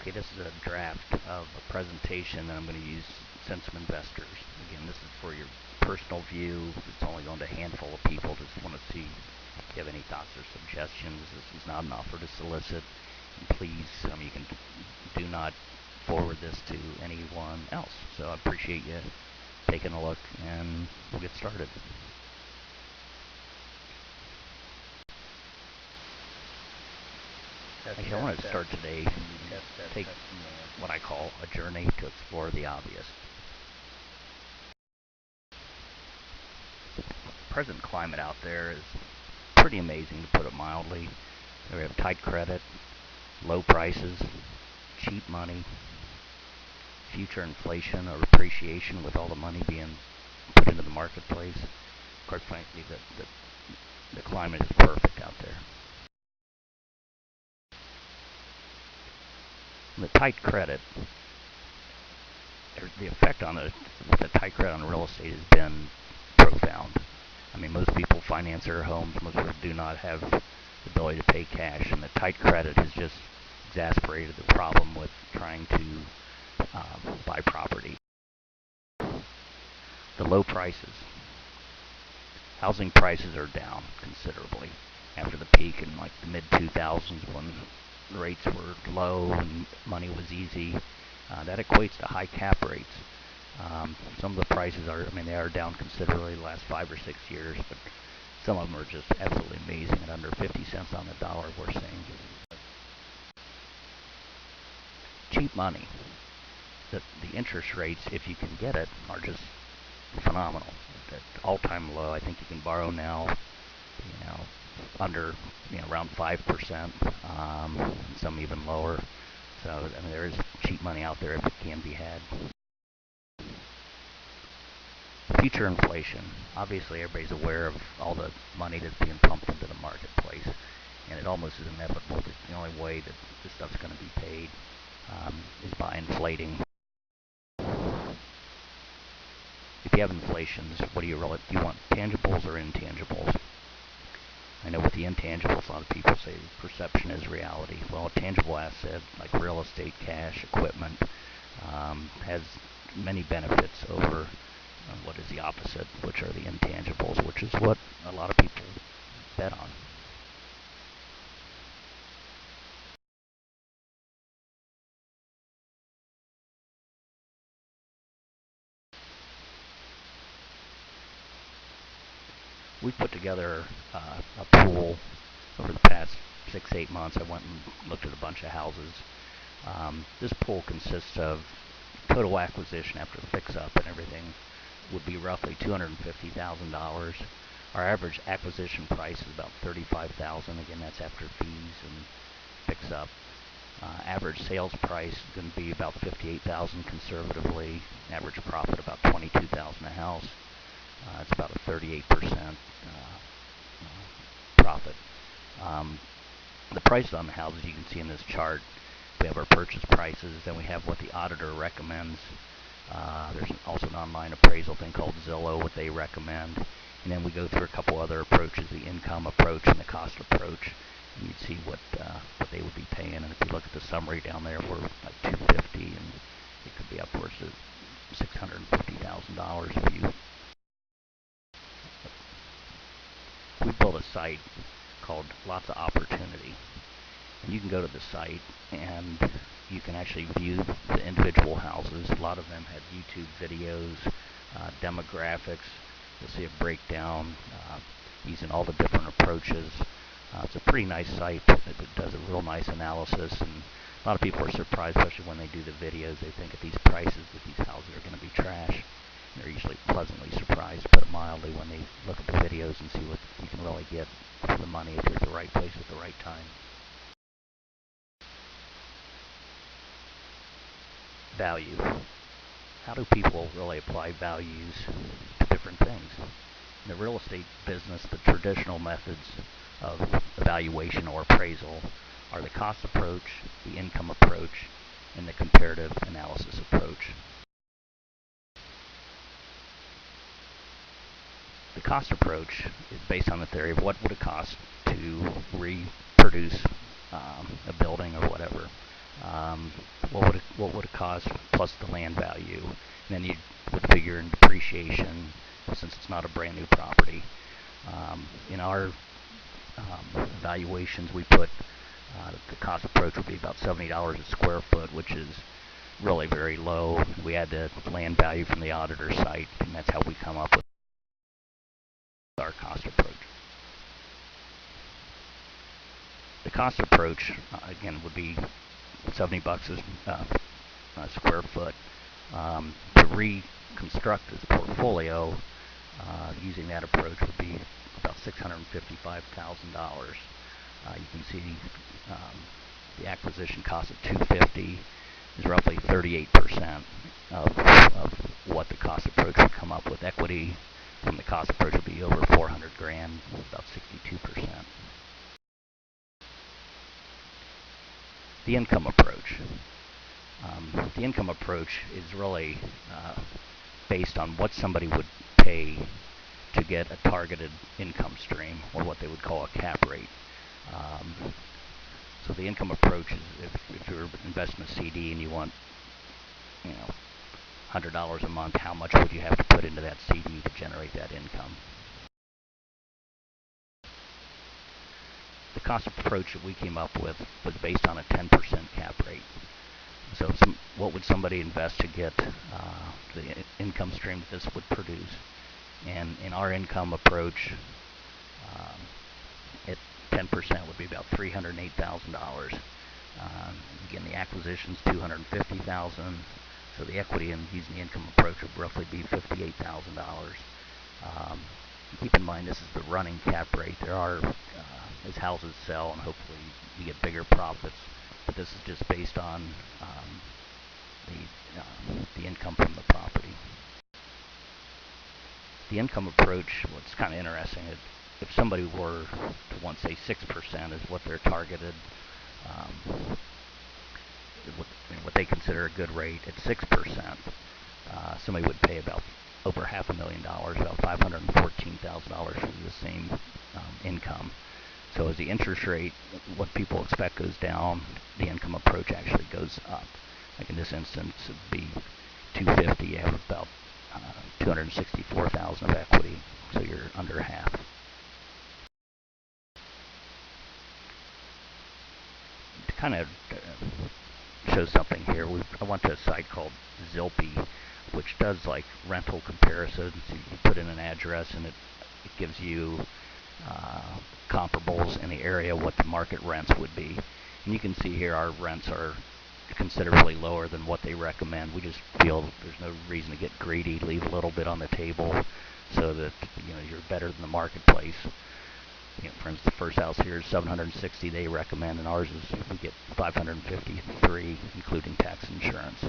Okay, this is a draft of a presentation that I'm going to use send some investors. Again, this is for your personal view. It's only going to a handful of people. Just want to see if you have any thoughts or suggestions. This is not an offer to solicit. And please, you can do not forward this to anyone else. So I appreciate you taking a look, and we'll get started. Okay, I want to start today, take what I call a journey to explore the obvious. Present climate out there is pretty amazing, to put it mildly. We have tight credit, low prices, cheap money, future inflation or appreciation with all the money being put into the marketplace. Quite frankly, the climate is perfect out there. The tight credit, the effect on with the tight credit on real estate has been profound. I mean, most people finance their homes. Most people do not have the ability to pay cash, and the tight credit has just exacerbated the problem with trying to buy property. The low prices. Housing prices are down considerably after the peak in like the mid-2000s when rates were low and money was easy. That equates to high cap rates. Some of the prices are, they are down considerably the last 5 or 6 years, but some of them are just absolutely amazing at under 50 cents on the dollar, we're seeing. Cheap money. The interest rates, if you can get it, are just phenomenal. At all-time low. I think you can borrow now, under, around 5%, some even lower. So, there is cheap money out there if it can be had. Future inflation. Obviously, everybody's aware of all the money that's being pumped into the marketplace, and it almost is inevitable that the only way that this stuff's going to be paid is by inflating. If you have inflations, what do you want tangibles or intangibles? I know with the intangibles, a lot of people say perception is reality. Well, a tangible asset like real estate, cash, equipment has many benefits over what is the opposite, which are the intangibles, which is what a lot of people bet on. We put together a pool over the past 6-8 months. I went and looked at a bunch of houses. This pool consists of total acquisition after fix-up and everything would be roughly $250,000. Our average acquisition price is about $35,000. Again, that's after fees and fix-up. Average sales price is going to be about $58,000 conservatively. Average profit about $22,000 a house. It's about a 38% profit. The prices on the houses you can see in this chart. We have our purchase prices, then we have what the auditor recommends. There's also an online appraisal thing called Zillow, what they recommend. And then we go through a couple other approaches, the income approach and the cost approach. And you'd see what they would be paying. And if you look at the summary down there, we're like $250, and it could be upwards of $650,000 if you. We built a site called Lots of Opportunity. And you can go to the site and you can actually view the individual houses. A lot of them have YouTube videos, demographics. You'll see a breakdown using all the different approaches. It's a pretty nice site. It does a real nice analysis, and a lot of people are surprised, especially when they do the videos. They think at these prices that these houses are going to be trash. And they're usually pleasantly surprised, to put it mildly, when they look at the videos and see what you can really get for the money if you're at the right place at the right time. Value. How do people really apply values to different things? In the real estate business, the traditional methods of evaluation or appraisal are the cost approach, the income approach, and the comparative analysis approach. The cost approach is based on the theory of what would it cost to reproduce a building or whatever. cost plus the land value. And then you would figure in depreciation since it's not a brand new property. In our evaluations, we put the cost approach would be about $70 a square foot, which is really very low. We add the land value from the auditor site, and that's how we come up with our cost approach. The cost approach, again, would be $70 a square foot. To reconstruct this portfolio using that approach would be about $655,000. You can see the acquisition cost of $250 is roughly 38% of what the cost approach would come up with. Equity from the cost approach would be over 400 grand, about 62%. The income approach. The income approach is really based on what somebody would pay to get a targeted income stream, or what they would call a cap rate. So the income approach is if you're investing in a CD and you want, $100 a month, how much would you have to put into that CD to generate that income? The cost approach that we came up with was based on a 10% cap rate. So what would somebody invest to get the income stream that this would produce? And in our income approach, at 10% would be about $308,000. Again, the acquisition's $250,000, so the equity in using the income approach would roughly be $58,000. Keep in mind, this is the running cap rate. There are, as houses sell, and hopefully you get bigger profits, but this is just based on the income from the property. The income approach, what's kind of interesting, is if somebody were to want, say, 6% is what they're targeted, what they consider a good rate, at 6%, somebody would pay about over $500,000, about $514,000 for the same income. So as the interest rate, what people expect goes down, the income approach actually goes up. Like in this instance, it would be $250. You have about $264,000 of equity, so you're under half. To kind of show something here, I went to a site called Zilpie, which does like rental comparisons. You put in an address and it gives you comparables in the area, what the market rents would be. And you can see here our rents are considerably lower than what they recommend. We just feel there's no reason to get greedy, leave a little bit on the table so that you're better than the marketplace. For instance, the first house here is $760 they recommend, and ours is we get $553 including tax and insurance.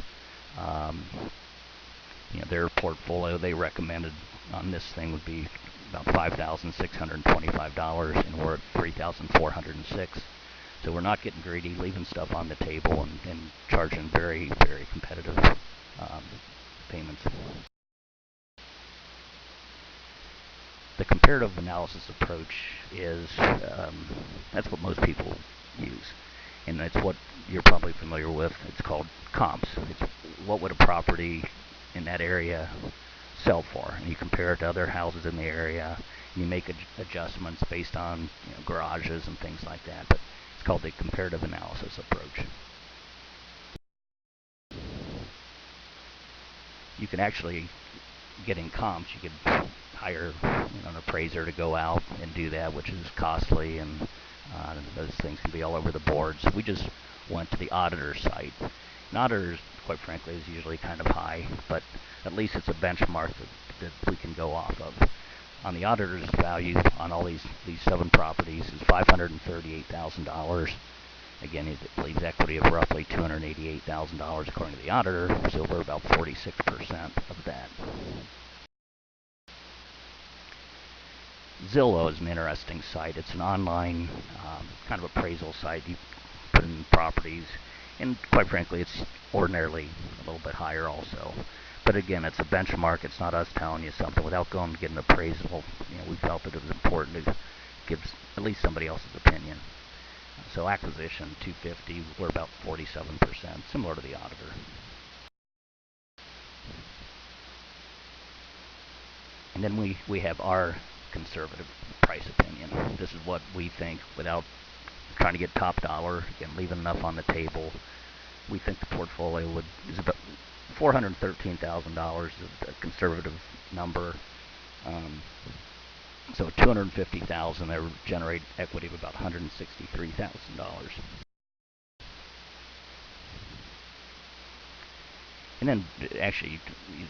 Their portfolio they recommended on this thing would be about $5,625, and we're at $3,406. So we're not getting greedy, leaving stuff on the table, and charging very, very competitive payments. The comparative analysis approach is, that's what most people use. And it's what you're probably familiar with. It's called comps. It's what would a property in that area sell for, and you compare it to other houses in the area, and you make adjustments based on garages and things like that. But it's called the comparative analysis approach. You can actually get in comps. You could hire an appraiser to go out and do that, which is costly, and those things can be all over the board. So we just went to the auditor site. And auditors, quite frankly, is usually kind of high, but at least it's a benchmark that we can go off of. On the auditor's value on all these 7 properties is $538,000. Again, it leaves equity of roughly $288,000 according to the auditor, so we're about 46% of that. Zillow is an interesting site. It's an online kind of appraisal site. You put in properties, and quite frankly, it's ordinarily a little bit higher also. But again, it's a benchmark. It's not us telling you something. Without going to get an appraisal, we felt that it was important to give at least somebody else's opinion. So acquisition, $250, we're about 47%, similar to the auditor. And then we have our conservative price opinion. This is what we think without trying to get top dollar, again, leaving enough on the table. We think the portfolio is about $413,000 is a conservative number. So 250,000, that would generate equity of about $163,000. And then actually,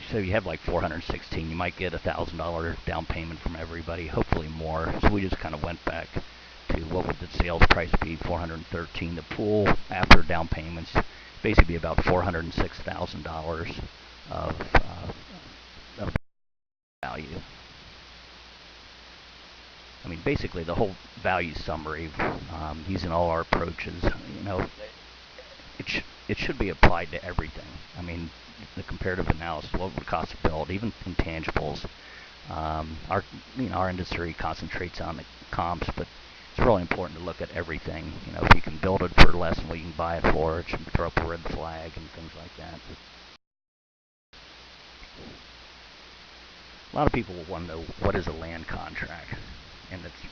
so you have like 416, you might get $1,000 down payment from everybody, hopefully more. So we just kind of went back to what would the sales price be, 413. The pool after down payments basically be about $406,000 of value. I mean, basically the whole value summary, using all our approaches, it should be applied to everything. I mean, the comparative analysis, what would it cost to build, even intangibles. Our industry concentrates on the comps, but it's really important to look at everything. If you can build it for less than what you can buy it for, it should throw up a red flag and things like that. A lot of people will want to know, what is a land contract? And it's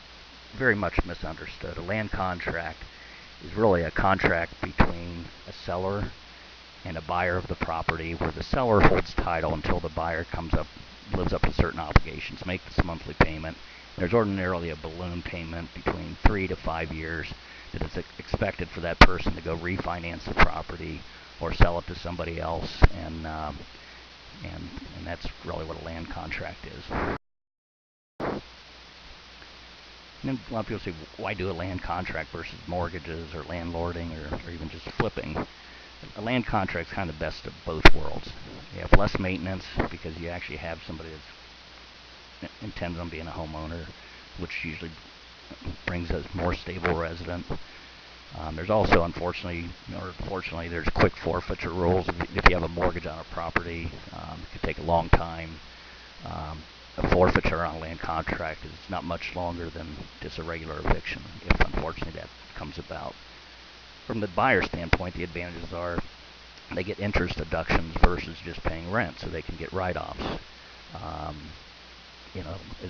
very much misunderstood. A land contract is really a contract between a seller and a buyer of the property, where the seller holds title until the buyer lives up to certain obligations, makes this monthly payment. There's ordinarily a balloon payment between 3 to 5 years that is expected for that person to go refinance the property or sell it to somebody else, and that's really what a land contract is. And then a lot of people say, why do a land contract versus mortgages or landlording or even just flipping? A land contract is kind of the best of both worlds. You have less maintenance because you actually have somebody that intends on being a homeowner, which usually brings a more stable resident. There's also, unfortunately, or fortunately, there's quick forfeiture rules. If you have a mortgage on a property, it could take a long time. A forfeiture on a land contract is not much longer than just a regular eviction, if unfortunately that comes about. From the buyer standpoint, the advantages are they get interest deductions versus just paying rent, so they can get write-offs. As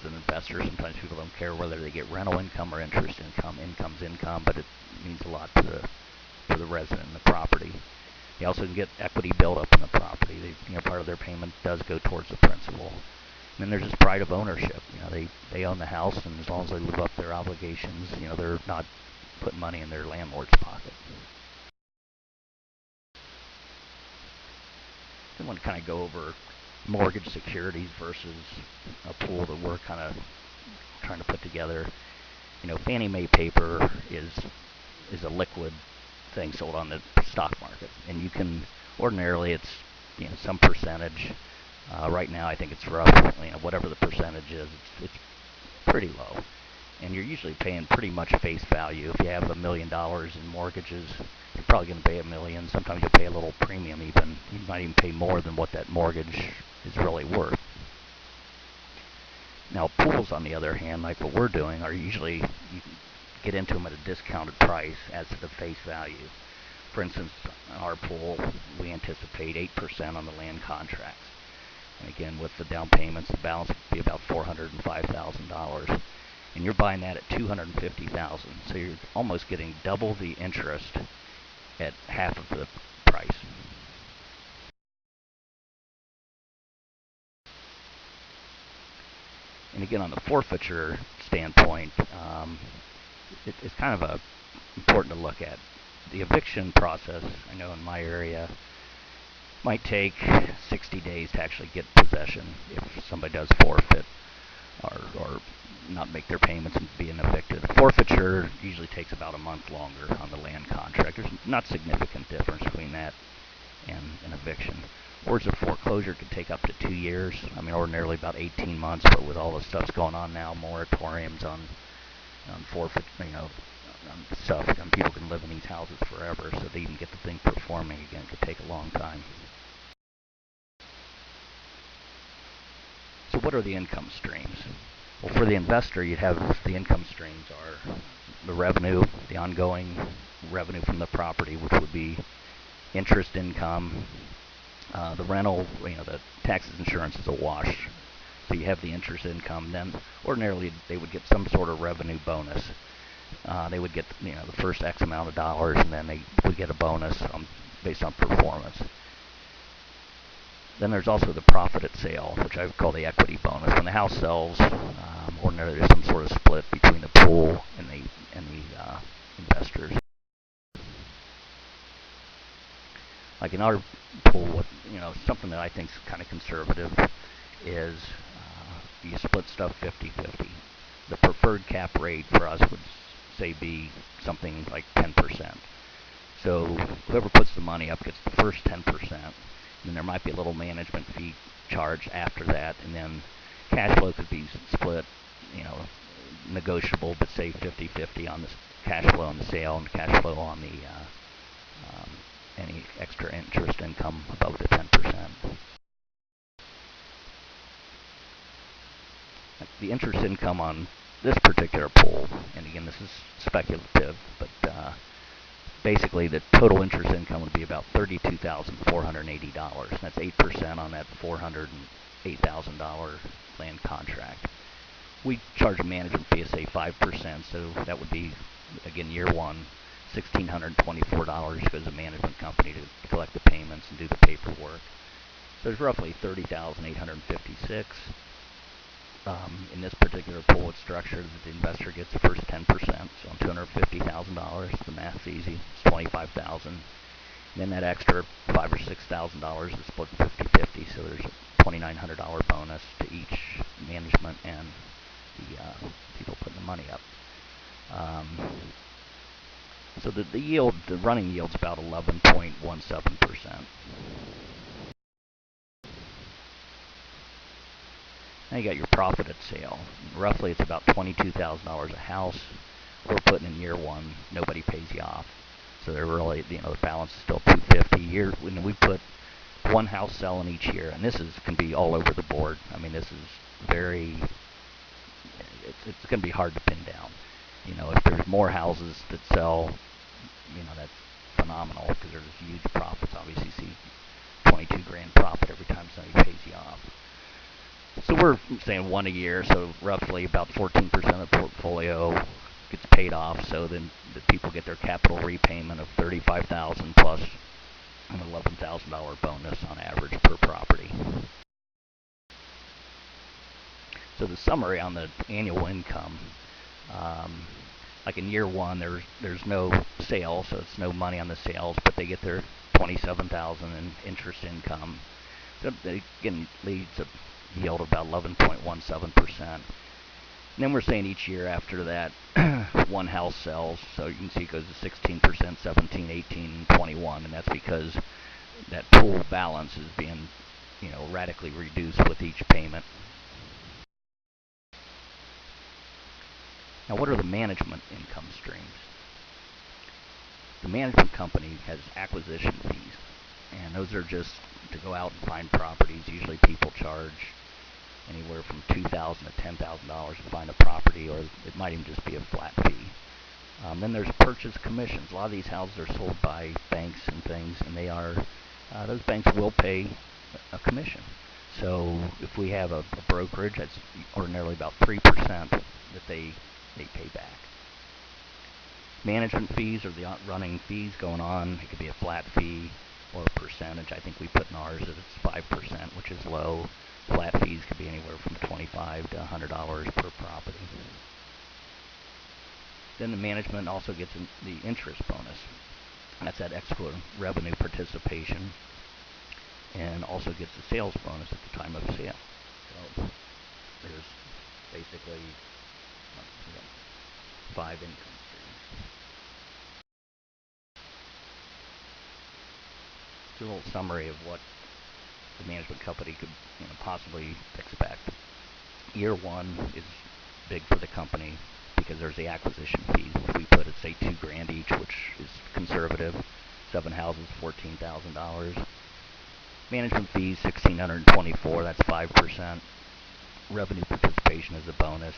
an investor, sometimes people don't care whether they get rental income or interest income. Income's income, but it means a lot to the resident and the property. They also can get equity built up in the property. Part of their payment does go towards the principal. And then there's this pride of ownership. They own the house, and as long as they live up their obligations, they're not putting money in their landlord's pocket. I want to kind of go over mortgage securities versus a pool that we're kind of trying to put together. Fannie Mae paper is a liquid thing sold on the stock market, and you can ordinarily it's some percentage. Right now, I think it's rough. Whatever the percentage is, it's pretty low, and you're usually paying pretty much face value. If you have $1 million in mortgages, you're probably going to pay $1 million. Sometimes you'll pay a little premium even. You might even pay more than what that mortgage is really worth. Now, pools, on the other hand, like what we're doing, are usually you can get into them at a discounted price as to the face value. For instance, in our pool, we anticipate 8% on the land contracts. And again, with the down payments, the balance would be about $405,000. And you're buying that at $250,000. So you're almost getting double the interest at half of the price. And again, on the forfeiture standpoint, it's kind of important to look at. The eviction process, I know in my area, might take 60 days to actually get possession if somebody does forfeit or not make their payments and being evicted. A forfeiture usually takes about a month longer on the land contract. There's not significant difference between that and an eviction. Whereas a foreclosure could take up to 2 years. I mean, ordinarily about 18 months, but with all the stuff's going on now, moratoriums on forfeit, on stuff, and people can live in these houses forever, so they even get the thing performing again. It could take a long time. So what are the income streams? Well, for the investor, you'd have the income streams are the revenue, the ongoing revenue from the property, which would be interest income, the rental, the taxes, insurance is a wash. So you have the interest income. Then ordinarily they would get some sort of revenue bonus. They would get the first X amount of dollars, and then they would get a bonus based on performance. Then there's also the profit at sale, which I would call the equity bonus. When the house sells, ordinarily there's some sort of split between the pool and the investors. Like in our pool, something that I think is kind of conservative is you split stuff 50-50. The preferred cap rate for us would say be something like 10%. So whoever puts the money up gets the first 10%, and then there might be a little management fee charged after that, and then cash flow could be split, negotiable, but say 50-50 on the cash flow on the sale and cash flow on the any extra interest income above the 10%. The interest income on this particular pool, and again this is speculative, but basically the total interest income would be about $32,480. That's 8% on that $408,000 land contract. We charge a management fee of say 5%, so that would be, again, year one, $1,624 goes to the management company to collect the payments and do the paperwork. So there's roughly $30,856. In this particular pool, it's structured that the investor gets the first 10%, so on $250,000. The math's easy. It's $25,000. Then that extra $5,000 or $6,000 is split 50-50, so there's a $2,900 bonus to each management and the people putting the money up. So the yield, the running yield's about 11.17%. Now you got your profit at sale. Roughly it's about $22,000 a house. We're putting in year one, nobody pays you off. So they're really, the balance is still $250. When we put one house selling each year, and this can be all over the board. I mean, this is it's going to be hard to pin down. If there's more houses that sell, that's phenomenal because there's huge profits. Obviously, you see 22 grand profit every time somebody pays you off. So we're saying one a year, so roughly about 14% of the portfolio gets paid off. So then the people get their capital repayment of $35,000 plus an $11,000 bonus on average per property. So the summary on the annual income, like in year one, there's no sales, so it's no money on the sales, but they get their $27,000 in interest income. So they again leads a yield of about 11.17%. And then we're saying each year after that, one house sells, so you can see it goes to 16%, 17, 18, 21, and that's because that pool balance is being, radically reduced with each payment. Now, what are the management income streams? The management company has acquisition fees, and those are just to go out and find properties. Usually people charge anywhere from $2,000 to $10,000 to find a property, or it might even just be a flat fee. Then there's purchase commissions. A lot of these houses are sold by banks and things, and those banks will pay a commission. So if we have a brokerage, that's ordinarily about 3% that they pay back. Management fees are the running fees going on. It could be a flat fee or a percentage. I think we put in ours that it's 5%, which is low. Flat fees could be anywhere from $25 to $100 per property. Then the management also gets the interest bonus. That's that extra revenue participation, and also gets the sales bonus at the time of sale. So there's basically 5 income streams. It's a little summary of what the management company could possibly expect. Year one is big for the company because there's the acquisition fees, which we put at say $2,000 each, which is conservative. 7 houses, $14,000. Management fees, $1,624. That's 5%. Revenue participation is a bonus.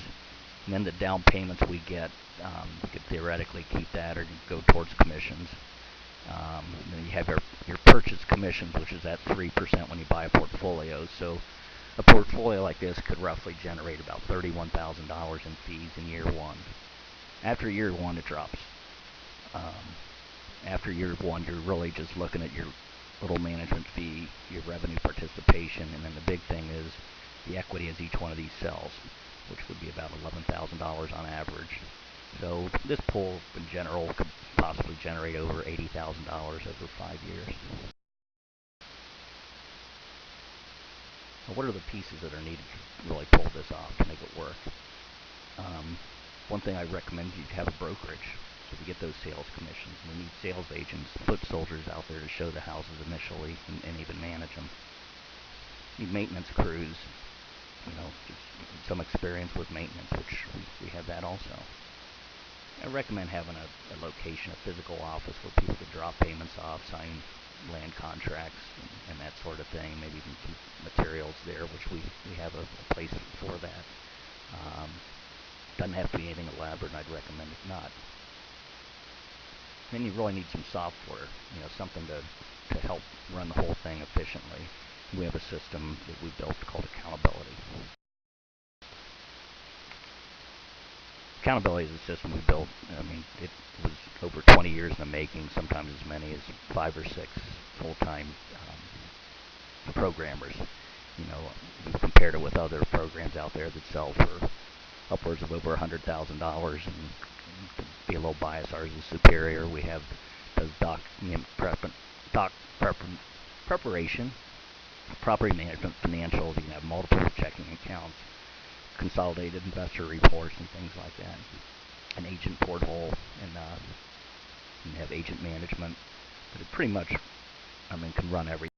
And then the down payments we get, you could theoretically keep that or go towards commissions. Then you have your purchase commissions, which is at 3% when you buy a portfolio. So A portfolio like this could roughly generate about $31,000 in fees in year one. After year one, it drops. Um, After year one, you're really just looking at your little management fee, your revenue participation, and then the big thing is the equity as each one of these sells, which would be about $11,000 on average. So this pool in general could possibly generate over $80,000 over 5 years. Now, what are the pieces that are needed to really pull this off to make it work? Um, One thing I recommend is you have a brokerage, so to get those sales commissions. We need sales agents, foot soldiers out there to show the houses initially and even manage them. You need maintenance crews, just some experience with maintenance, which we have that also. I recommend having a location, a physical office where people could drop payments off, sign land contracts, and that sort of thing. Maybe even keep materials there, which we have a place for that. Doesn't have to be anything elaborate, and I'd recommend it not. Then you really need some software, something to help run the whole thing efficiently. We have a system that we built called Accountability. Accountability is a system we built. I mean, it was over 20 years in the making, sometimes as many as 5 or 6 full-time programmers. We've compared it with other programs out there that sell for upwards of over $100,000, and to be a little biased, ours is superior. We have does preparation, property management, financials. You can have multiple checking accounts, consolidated investor reports, and things like that. An agent portal, and you have agent management. But it pretty much, can run everything.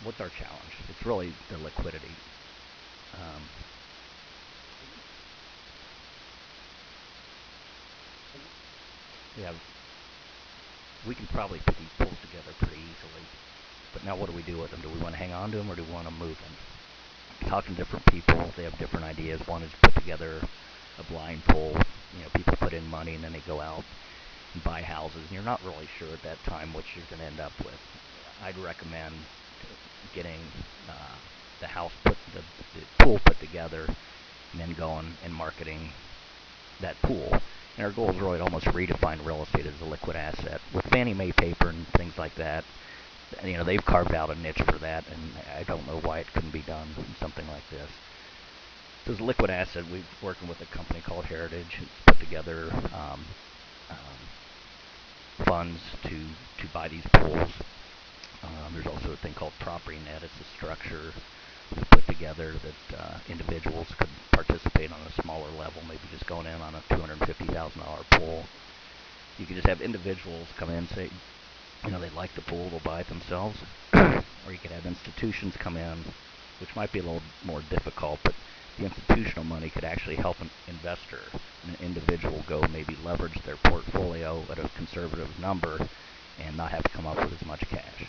What's our challenge? It's really the liquidity. Um, yeah, we can probably put these pools together pretty easily. But now what do we do with them? Do we want to hang on to them or do we want to move them? Talking to different people, they have different ideas. One is put together a blind pool. People put in money and then they go out and buy houses. And you're not really sure at that time what you're going to end up with. I'd recommend getting the pool put together and then going and marketing that pool. And our goal is really to almost redefine real estate as a liquid asset. With Fannie Mae paper and things like that, they've carved out a niche for that, and I don't know why it couldn't be done in something like this. So as a liquid asset, we're working with a company called Heritage. It's put together funds to buy these pools. There's also a thing called PropertyNet. It's a structure we put together that individuals could participate on a smaller level, maybe just going in on a $250,000 pool. You could just have individuals come in and say, they like the pool, they'll buy it themselves. Or you could have institutions come in, which might be a little more difficult, but the institutional money could actually help an investor, an individual, go maybe leverage their portfolio at a conservative number and not have to come up with as much cash.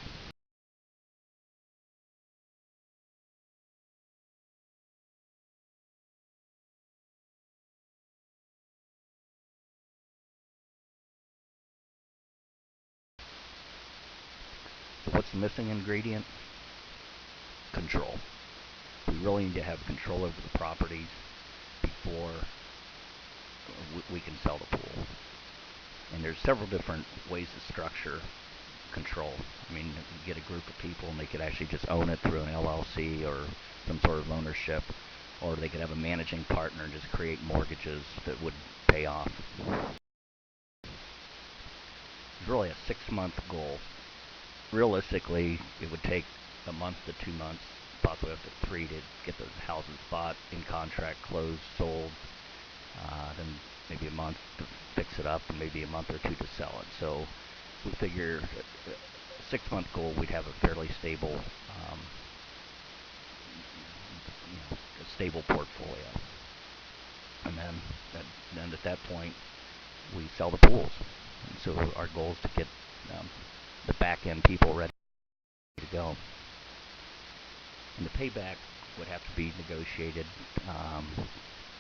So what's the missing ingredient? Control. We really need to have control over the properties before we can sell the pool. And there's several different ways to structure control. You get a group of people and they could actually just own it through an LLC or some sort of ownership, or they could have a managing partner and just create mortgages that would pay off. It's really a 6-month goal. Realistically, it would take a month to 2 months, possibly up to 3, to get those houses bought, in contract, closed, sold. Then maybe a month to fix it up, and maybe a month or 2 to sell it. So we figure a 6-month goal, we'd have a fairly stable, a stable portfolio. And then at that point, we sell the pools. And so our goal is to get the back end people ready to go. And the payback would have to be negotiated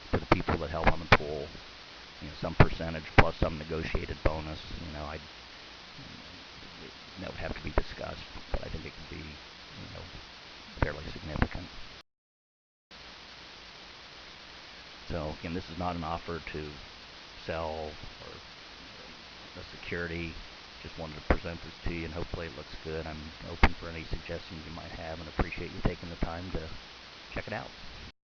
for the people that help on the pool. Some percentage plus some negotiated bonus. That would have to be discussed. So again, this is not an offer to sell or a security. Just wanted to present this to you, and hopefully it looks good. I'm open for any suggestions you might have, and appreciate you taking the time to check it out.